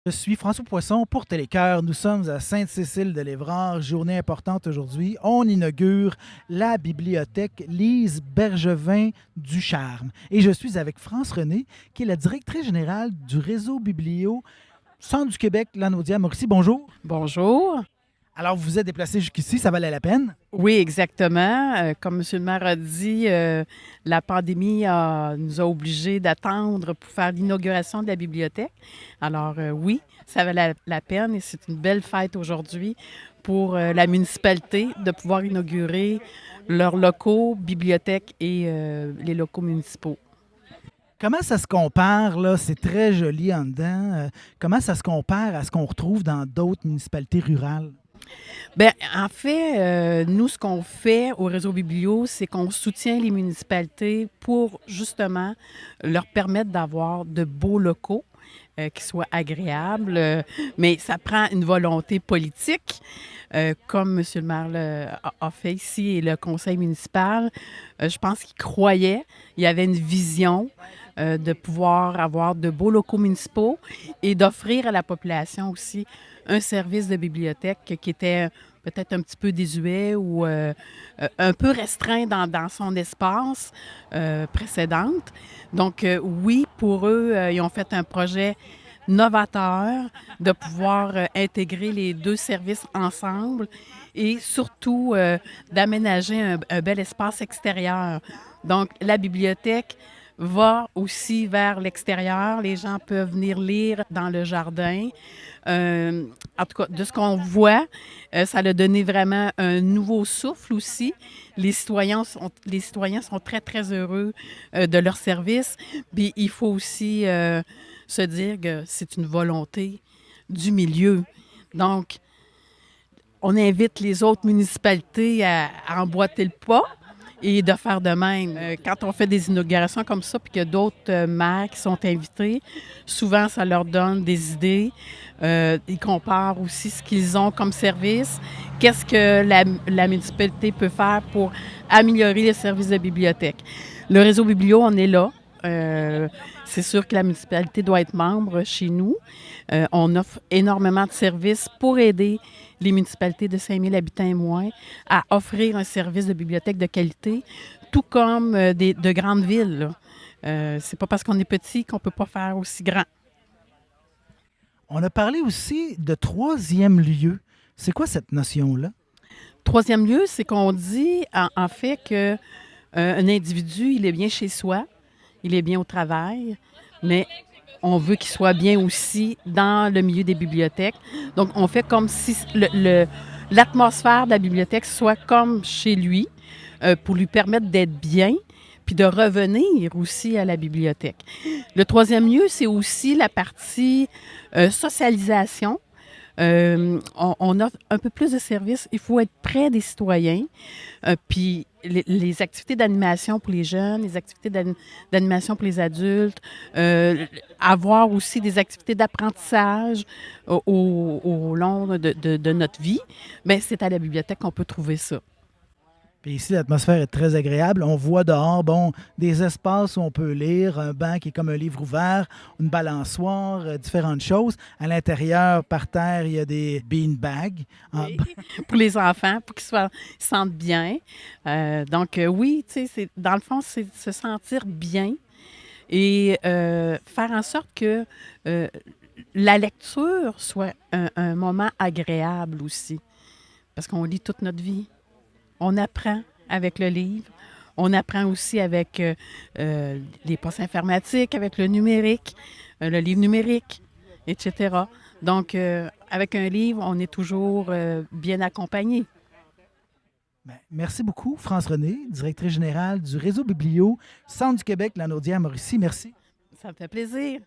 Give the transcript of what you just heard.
Je suis François Poisson pour Télécœur. Nous sommes à Sainte-Cécile-de-l'Évrard. Journée importante aujourd'hui. On inaugure la bibliothèque Lise Bergevin du Charme. Et je suis avec France René, qui est la directrice générale du réseau Biblio Centre du Québec, Lanaudière-Mauricie. Bonjour. Bonjour. Alors, vous vous êtes déplacé jusqu'ici, ça valait la peine? Oui, exactement. Comme M. le maire a dit, la pandémie nous a obligés d'attendre pour faire l'inauguration de la bibliothèque. Alors oui, ça valait la peine et c'est une belle fête aujourd'hui pour la municipalité de pouvoir inaugurer leurs locaux, bibliothèques et les locaux municipaux. Comment ça se compare, là? C'est très joli en dedans. Comment ça se compare à ce qu'on retrouve dans d'autres municipalités rurales? Bien, en fait, nous, ce qu'on fait au réseau Biblio, c'est qu'on soutient les municipalités pour justement leur permettre d'avoir de beaux locaux qui soient agréables, mais ça prend une volonté politique, comme M. le maire a fait ici et le conseil municipal. Je pense qu'il croyait, il y avait une vision de pouvoir avoir de beaux locaux municipaux et d'offrir à la population aussi un service de bibliothèque qui était peut-être un petit peu désuet ou un peu restreint dans son espace précédente. Donc, oui, pour eux, ils ont fait un projet novateur de pouvoir intégrer les deux services ensemble et surtout d'aménager un bel espace extérieur. Donc, la bibliothèque va aussi vers l'extérieur. Les gens peuvent venir lire dans le jardin. En tout cas, de ce qu'on voit, ça a donné vraiment un nouveau souffle aussi. Les citoyens sont très, très heureux de leur service. Puis il faut aussi se dire que c'est une volonté du milieu. Donc, on invite les autres municipalités à emboîter le pas et de faire de même. Quand on fait des inaugurations comme ça, puis qu'il y a d'autres maires qui sont invités, souvent, ça leur donne des idées. Ils comparent aussi ce qu'ils ont comme service, qu'est-ce que la municipalité peut faire pour améliorer les services de bibliothèque. Le réseau Biblio, on est là. C'est sûr que la municipalité doit être membre chez nous. On offre énormément de services pour aider les municipalités de 5 000 habitants et moins à offrir un service de bibliothèque de qualité, tout comme de grandes villes. C'est pas parce qu'on est petit qu'on peut pas faire aussi grand. On a parlé aussi de troisième lieu. C'est quoi cette notion-là? Troisième lieu, c'est qu'on dit en fait que un individu, il est bien chez soi, il est bien au travail, mais on veut qu'il soit bien aussi dans le milieu des bibliothèques. Donc, on fait comme si l'atmosphère de la bibliothèque soit comme chez lui pour lui permettre d'être bien puis de revenir aussi à la bibliothèque. Le troisième lieu, c'est aussi la partie socialisation. On offre un peu plus de services. Il faut être près des citoyens. Puis les activités d'animation pour les jeunes, les activités d'animation pour les adultes, avoir aussi des activités d'apprentissage au long de notre vie, bien, c'est à la bibliothèque qu'on peut trouver ça. Puis ici, l'atmosphère est très agréable. On voit dehors, bon, des espaces où on peut lire, un banc qui est comme un livre ouvert, une balançoire, différentes choses. À l'intérieur, par terre, il y a des beanbags. Oui, pour les enfants, pour qu'ils se sentent bien. Donc, oui, tu sais, dans le fond, c'est de se sentir bien et faire en sorte que la lecture soit un moment agréable aussi. Parce qu'on lit toute notre vie. On apprend avec le livre. On apprend aussi avec les postes informatiques, avec le numérique, le livre numérique, etc. Donc, avec un livre, on est toujours bien accompagné. Ben, merci beaucoup, France René, directrice générale du réseau Biblio, Centre du Québec, Lanaudière-Mauricie. Merci. Ça me fait plaisir.